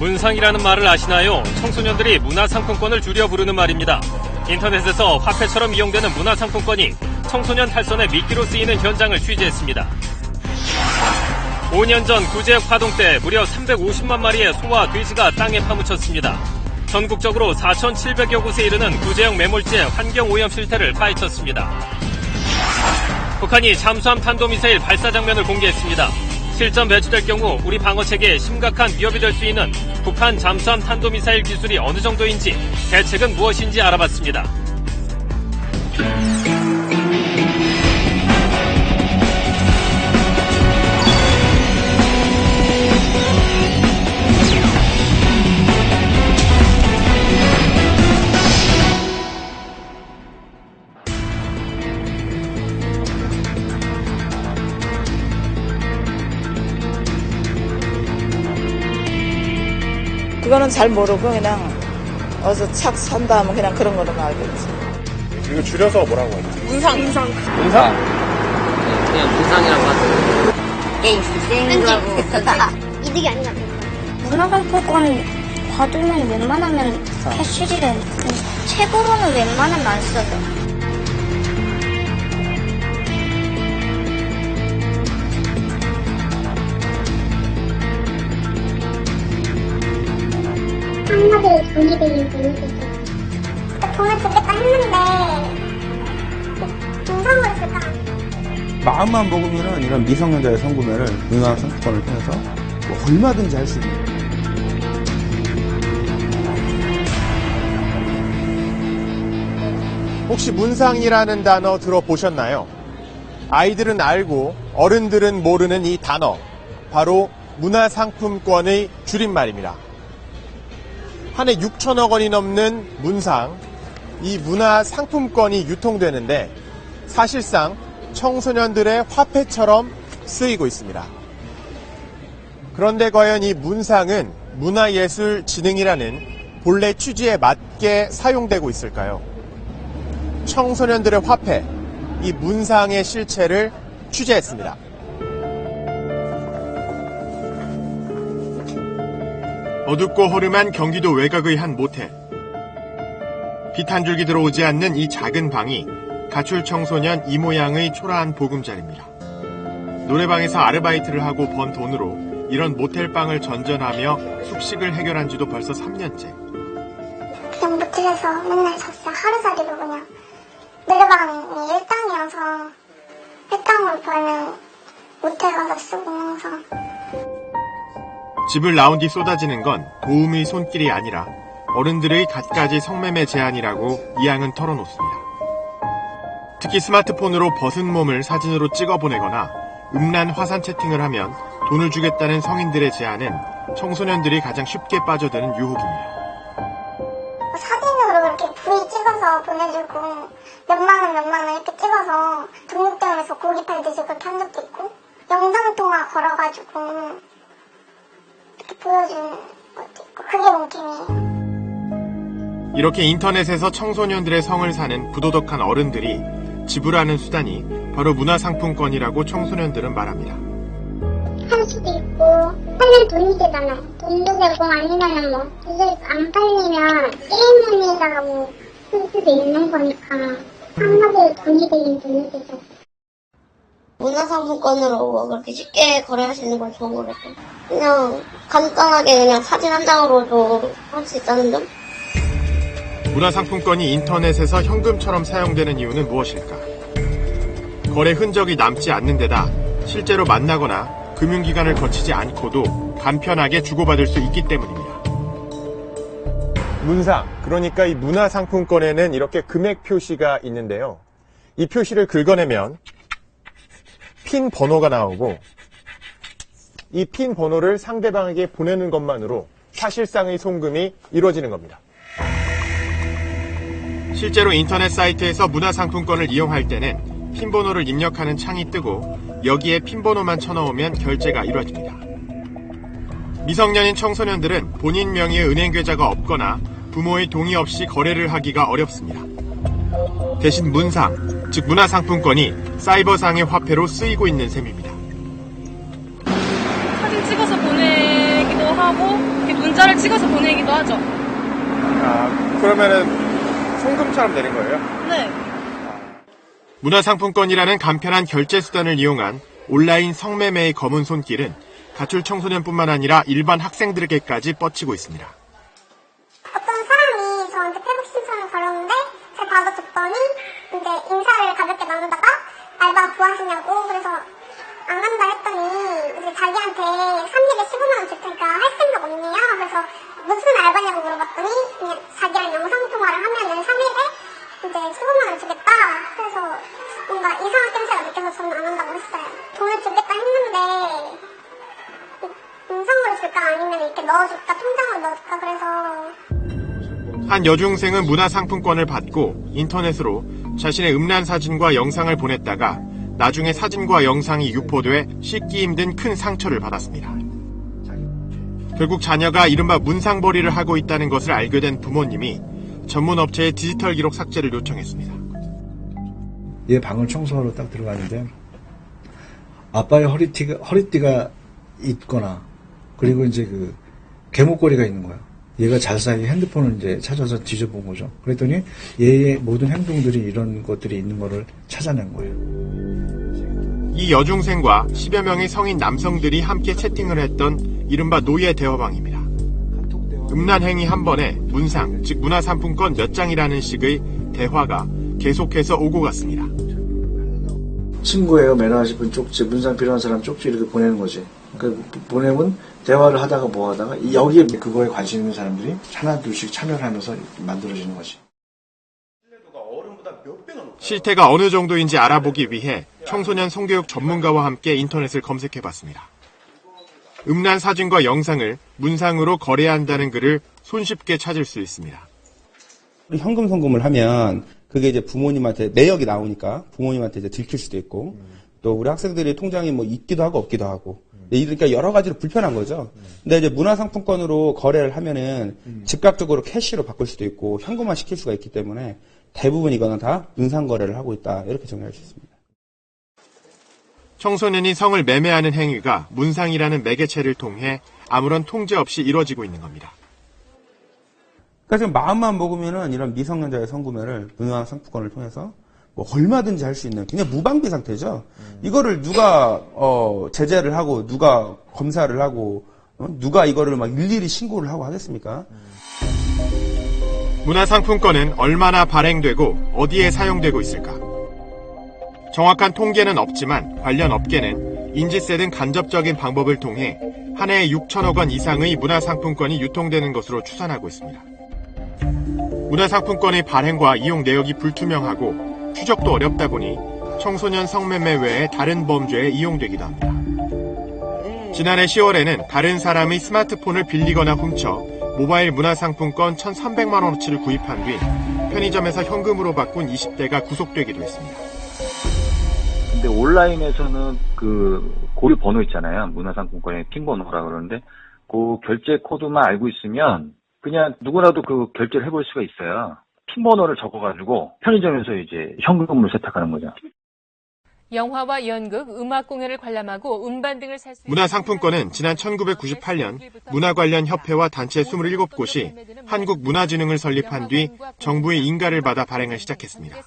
문상이라는 말을 아시나요? 청소년들이 문화상품권을 줄여 부르는 말입니다. 인터넷에서 화폐처럼 이용되는 문화상품권이 청소년 탈선의 미끼로 쓰이는 현장을 취재했습니다. 5년 전 구제역 파동 때 무려 350만 마리의 소와 돼지가 땅에 파묻혔습니다. 전국적으로 4,700여 곳에 이르는 구제역 매몰지의 환경오염 실태를 파헤쳤습니다. 북한이 잠수함 탄도미사일 발사 장면을 공개했습니다. 실전 배치될 경우 우리 방어체계에 심각한 위협이 될 수 있는 북한 잠수함 탄도미사일 기술이 어느 정도인지, 대책은 무엇인지 알아봤습니다. 그거는 잘 모르고 그냥 어디서 착 산다 하면 그냥 그런 거로만 알고 있어요. 이거 줄여서 뭐라고 하죠? 문상. 문상? 네, 그냥 문상이라고 하죠. 게임 시스템이라고. 이득이 아닌 것 같아요. 문화상품권 받으면 웬만하면 캐시를, 책으로는 웬만하면 안 써요. 한마디로 돈이 되긴 돈이 되죠. 돈을 주겠다 했는데 문상으로 쓸까? 마음만 먹으면은 이런 미성년자의 성구매를 문화상품권을 통해서 얼마든지 할 수 있는. 혹시 문상이라는 단어 들어보셨나요? 아이들은 알고 어른들은 모르는 이 단어, 바로 문화상품권의 줄임말입니다. 한 해 6천억 원이 넘는 문상, 이 문화상품권이 유통되는데 사실상 청소년들의 화폐처럼 쓰이고 있습니다. 그런데 과연 이 문상은 문화예술진흥이라는 본래 취지에 맞게 사용되고 있을까요? 청소년들의 화폐, 이 문상의 실체를 취재했습니다. 어둡고 허름한 경기도 외곽의 한 모텔. 빛 한 줄기 들어오지 않는 이 작은 방이 가출 청소년 이모 양의 초라한 보금자리입니다. 노래방에서 아르바이트를 하고 번 돈으로 이런 모텔방을 전전하며 숙식을 해결한 지도 벌써 3년째. 그냥 모텔에서 맨날 잤어요. 하루살이로 그냥. 노래방이 1당이어서 1당으로 벌면 모텔 가서 쓰고 항상. 집을 나온 뒤 쏟아지는 건 도움의 손길이 아니라 어른들의 갖가지 성매매 제안이라고 이 양은 털어놓습니다. 특히 스마트폰으로 벗은 몸을 사진으로 찍어 보내거나 음란 화산 채팅을 하면 돈을 주겠다는 성인들의 제안은 청소년들이 가장 쉽게 빠져드는 유혹입니다. 사진으로 이렇게 V 찍어서 보내주고 몇만 원 이렇게 찍어서 동국대원에서 고기 팔듯이 그렇게 한 적도 있고, 영상통화 걸어가지고 이렇게 보여주는 것도 있고, 그게 몸캠이에요. 이렇게 인터넷에서 청소년들의 성을 사는 부도덕한 어른들이 지불하는 수단이 바로 문화상품권이라고 청소년들은 말합니다. 할 수도 있고 하면 돈이 되잖아요. 돈도 되고 아니면은 뭐 이게 안 팔리면 게임머니에다가 뭐 쓸 수도 있는 거니까 한마디로 돈이 되긴 돈이 되죠. 문화상품권으로 뭐 그렇게 쉽게 거래할 수 있는 건 좋은 것 같아요. 그냥 간단하게 그냥 사진 한 장으로도 할 수 있다는 점? 문화상품권이 인터넷에서 현금처럼 사용되는 이유는 무엇일까? 거래 흔적이 남지 않는 데다 실제로 만나거나 금융기관을 거치지 않고도 간편하게 주고받을 수 있기 때문입니다. 문상, 그러니까 이 문화상품권에는 이렇게 금액 표시가 있는데요. 이 표시를 긁어내면 핀 번호가 나오고, 이 핀 번호를 상대방에게 보내는 것만으로 사실상의 송금이 이루어지는 겁니다. 실제로 인터넷 사이트에서 문화상품권을 이용할 때는 핀 번호를 입력하는 창이 뜨고 여기에 핀 번호만 쳐넣으면 결제가 이루어집니다. 미성년인 청소년들은 본인 명의의 은행 계좌가 없거나 부모의 동의 없이 거래를 하기가 어렵습니다. 대신 문상, 즉 문화상품권이 사이버상의 화폐로 쓰이고 있는 셈입니다. 사진 찍어서 보내기도 하고, 이렇게 문자를 찍어서 보내기도 하죠. 아, 그러면은 송금처럼 되는 거예요? 네. 문화상품권이라는 간편한 결제 수단을 이용한 온라인 성매매의 검은 손길은 가출 청소년뿐만 아니라 일반 학생들에게까지 뻗치고 있습니다. 어떤 사람이 저한테 페북 신청을 걸었는데 제가 받아줬더니 이제 인사를 가볍게 나누다가 알바 구하시냐고 그래서 안 한다 했더니 이제 자기한테 3일에 15만 원 줄 테니까 할 생각 없네요. 그래서 무슨 알바냐고 물어봤더니 그냥 자기랑 영상통화를 하면은 3일에 이제 15만 원 주겠다. 그래서 뭔가 이상한 낌새가 느껴서 저는 안 한다고 했어요. 돈을 주겠다 했는데 음성으로 줄까 아니면 이렇게 넣어줄까 통장으로 넣어줄까 그래서 한 여중생은 문화상품권을 받고 인터넷으로 자신의 음란 사진과 영상을 보냈다가 나중에 사진과 영상이 유포돼 씻기 힘든 큰 상처를 받았습니다. 결국 자녀가 이른바 문상벌이를 하고 있다는 것을 알게 된 부모님이 전문 업체에 디지털 기록 삭제를 요청했습니다. 얘 방을 청소하러 딱 들어가는데 아빠의 허리띠가 있거나 그리고 이제 그 개목걸이가 있는 거야. 얘가 잘사이 핸드폰을 이제 찾아서 뒤져본 거죠. 그랬더니 얘의 모든 행동들이 이런 것들이 있는 거를 찾아낸 거예요. 이 여중생과 10여 명의 성인 남성들이 함께 채팅을 했던 이른바 노예 대화방입니다. 음란 행위 한 번에 문상, 즉 문화상품권 몇 장이라는 식의 대화가 계속해서 오고 갔습니다. 친구예요, 매너 하실 쪽지, 문상 필요한 사람 쪽지 이렇게 보내는 거지. 그 보내면 대화를 하다가 뭐 하다가 여기에 그거에 관심 있는 사람들이 하나 둘씩 참여를 하면서 만들어지는 거지. 실태가 어느 정도인지 알아보기 위해 청소년 성교육 전문가와 함께 인터넷을 검색해봤습니다. 음란 사진과 영상을 문상으로 거래한다는 글을 손쉽게 찾을 수 있습니다. 현금 송금을 하면 그게 이제 부모님한테 내역이 나오니까 부모님한테 이제 들킬 수도 있고 또 우리 학생들이 통장이 뭐 있기도 하고 없기도 하고 그러니까 여러 가지로 불편한 거죠. 근데 이제 문화상품권으로 거래를 하면은 즉각적으로 캐시로 바꿀 수도 있고 현금화 시킬 수가 있기 때문에 대부분 이거는 다 문상 거래를 하고 있다 이렇게 정리할 수 있습니다. 청소년이 성을 매매하는 행위가 문상이라는 매개체를 통해 아무런 통제 없이 이루어지고 있는 겁니다. 그러니까 지금 마음만 먹으면은 이런 미성년자의 성구매를 문화상품권을 통해서 뭐 얼마든지 할 수 있는 그냥 무방비 상태죠. 이거를 누가 제재를 하고 누가 검사를 하고 누가 이거를 막 일일이 신고를 하고 하겠습니까? 문화상품권은 얼마나 발행되고 어디에 사용되고 있을까? 정확한 통계는 없지만 관련 업계는 인지세 등 간접적인 방법을 통해 한 해에 6천억 원 이상의 문화상품권이 유통되는 것으로 추산하고 있습니다. 문화상품권의 발행과 이용 내역이 불투명하고 추적도 어렵다 보니 청소년 성매매 외에 다른 범죄에 이용되기도 합니다. 지난해 10월에는 다른 사람의 스마트폰을 빌리거나 훔쳐 모바일 문화상품권 1,300만 원어치를 구입한 뒤 편의점에서 현금으로 바꾼 20대가 구속되기도 했습니다. 근데 온라인에서는 그 고유 번호 있잖아요. 문화상품권의 핀 번호라 그러는데 그 결제 코드만 알고 있으면 그냥 누구라도 그 결제를 해볼 수가 있어요. 핀 번호를 적어가지고 편의점에서 이제 현금으로 세탁하는 거죠. 영화와 연극, 음악 공연을 관람하고 음반 등을 살 수 있는 문화상품권은 지난 1998년 문화 관련 협회와 단체 27곳이 한국문화진흥을 설립한 뒤 정부의 인가를 받아 발행을 시작했습니다.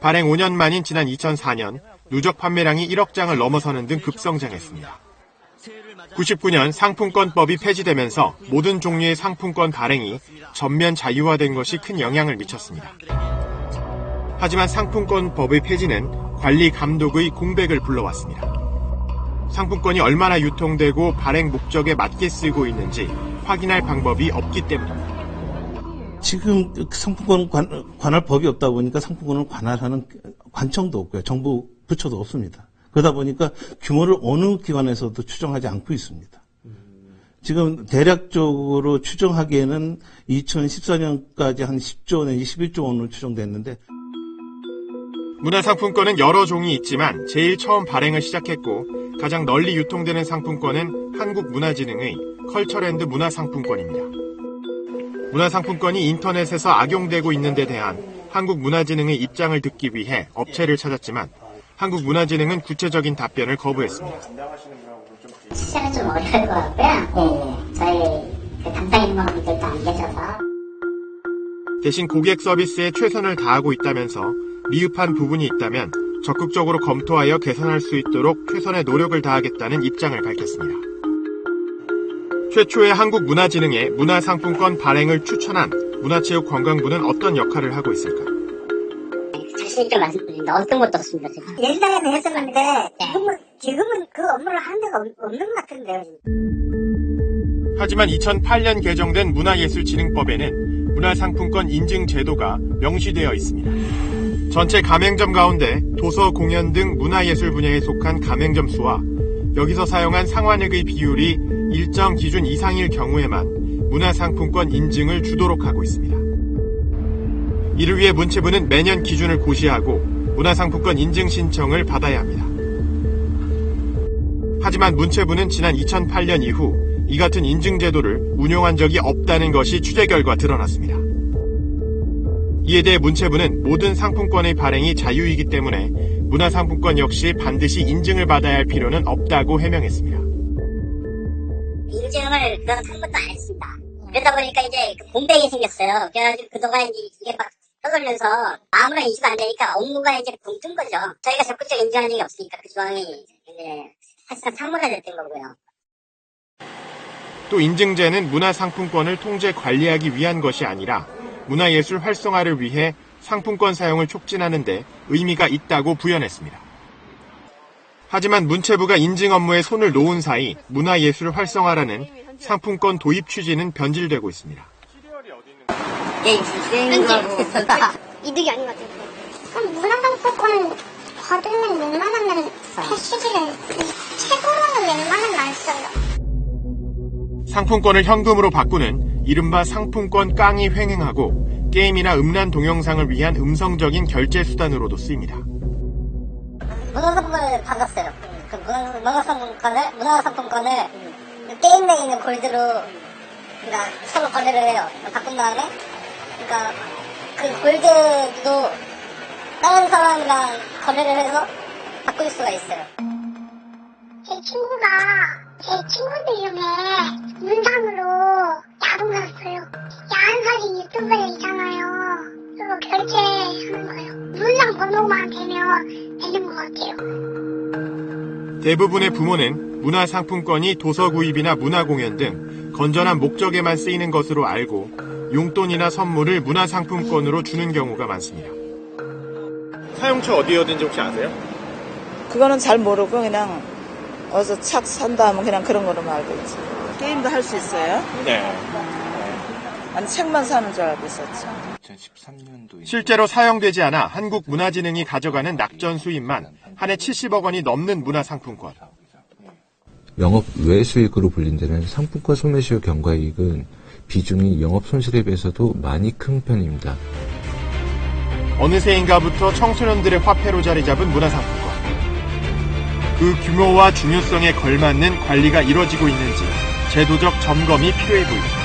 발행 5년 만인 지난 2004년 누적 판매량이 1억 장을 넘어서는 등 급성장했습니다. 99년 상품권법이 폐지되면서 모든 종류의 상품권 발행이 전면 자유화된 것이 큰 영향을 미쳤습니다. 하지만 상품권법의 폐지는 관리 감독의 공백을 불러왔습니다. 상품권이 얼마나 유통되고 발행 목적에 맞게 쓰고 있는지 확인할 방법이 없기 때문입니다. 지금 상품권 관할 법이 없다 보니까 상품권을 관할하는 관청도 없고요. 정부 부처도 없습니다. 그러다 보니까 규모를 어느 기관에서도 추정하지 않고 있습니다. 지금 대략적으로 추정하기에는 2014년까지 한 10조 내지 11조 원으로 추정됐는데 문화상품권은 여러 종이 있지만 제일 처음 발행을 시작했고 가장 널리 유통되는 상품권은 한국문화진흥의 컬처랜드 문화상품권입니다. 문화상품권이 인터넷에서 악용되고 있는 데 대한 한국문화진흥의 입장을 듣기 위해 업체를 찾았지만 한국문화진흥은 구체적인 답변을 거부했습니다. 시장은 좀 어려울 것 같고요. 저희 담당 임원분들도 안 계셔서. 대신 고객 서비스에 최선을 다하고 있다면서 미흡한 부분이 있다면 적극적으로 검토하여 개선할 수 있도록 최선의 노력을 다하겠다는 입장을 밝혔습니다. 최초의 한국문화진흥회 문화상품권 발행을 추천한 문화체육관광부는 어떤 역할을 하고 있을까? 자신 있게 말씀드립니다. 어떤 것도 없습니다. 옛날에는 했었는데 지금은 그 업무를 하는 데가 없는 것 같은데요. 하지만 2008년 개정된 문화예술진흥법에는 문화상품권 인증 제도가 명시되어 있습니다. 전체 가맹점 가운데 도서, 공연 등 문화예술 분야에 속한 가맹점 수와 여기서 사용한 상환액의 비율이 일정 기준 이상일 경우에만 문화상품권 인증을 주도록 하고 있습니다. 이를 위해 문체부는 매년 기준을 고시하고 문화상품권 인증 신청을 받아야 합니다. 하지만 문체부는 지난 2008년 이후 이 같은 인증 제도를 운용한 적이 없다는 것이 취재 결과 드러났습니다. 이에 대해 문체부는 모든 상품권의 발행이 자유이기 때문에 문화상품권 역시 반드시 인증을 받아야 할 필요는 없다고 해명했습니다. 인증을 그건 한 번도 안 했습니다. 그러다 보니까 이제 공백이 생겼어요. 그래가지고 그동안 이게 막 떠돌면서 아무런 인지가 안 되니까 업무가 이제 붕 뜬 거죠. 저희가 적극적으로 인증한 적이 없으니까 그 조항이 이제 사실상 상문화됐던 거고요. 또 인증제는 문화상품권을 통제 관리하기 위한 것이 아니라 문화예술 활성화를 위해 상품권 사용을 촉진하는 데 의미가 있다고 부연했습니다. 하지만 문체부가 인증 업무에 손을 놓은 사이 문화예술 활성화라는 상품권 도입 취지는 변질되고 있습니다. 이득이 아닌 것 같아요. 그럼 문화상품권 받으면 웬만하면 패시지는 최고로는 웬만하면 안 써요. 상품권을 현금으로 바꾸는 이른바 상품권 깡이 횡행하고 게임이나 음란 동영상을 위한 음성적인 결제 수단으로도 쓰입니다. 문화상품권을 받았어요. 그 문화상품권을 게임 내에 있는 골드로 그러니까 서로 거래를 해요. 바꾼 다음에 그러니까 그 골드도 다른 사람이랑 거래를 해서 바꿀 수가 있어요. 제 친구가 제 친구들 중에 문상으로 야동 갔어요. 야한 사진 유튜브에 있잖아요. 그거 결제하는 거예요. 문상 번호만 되면 되는 것 같아요. 대부분의 부모는 문화상품권이 도서 구입이나 문화공연 등 건전한 목적에만 쓰이는 것으로 알고 용돈이나 선물을 문화상품권으로 주는 경우가 많습니다. 사용처 어디였는지 혹시 아세요? 그거는 잘 모르고 그냥 어디서 착 산다 하면 그냥 그런 거로만 알고 있지. 게임도 할 수 있어요? 네. 아니 책만 사는 줄 알고 있었지. 실제로 사용되지 않아 한국문화진흥이 가져가는 낙전 수입만 한 해 70억 원이 넘는 문화상품권. 영업 외 수익으로 불린 데는 상품권 소매 시효 경과이익은 비중이 영업 손실에 비해서도 많이 큰 편입니다. 어느새인가부터 청소년들의 화폐로 자리 잡은 문화상품권. 그 규모와 중요성에 걸맞는 관리가 이뤄지고 있는지 제도적 점검이 필요해 보입니다.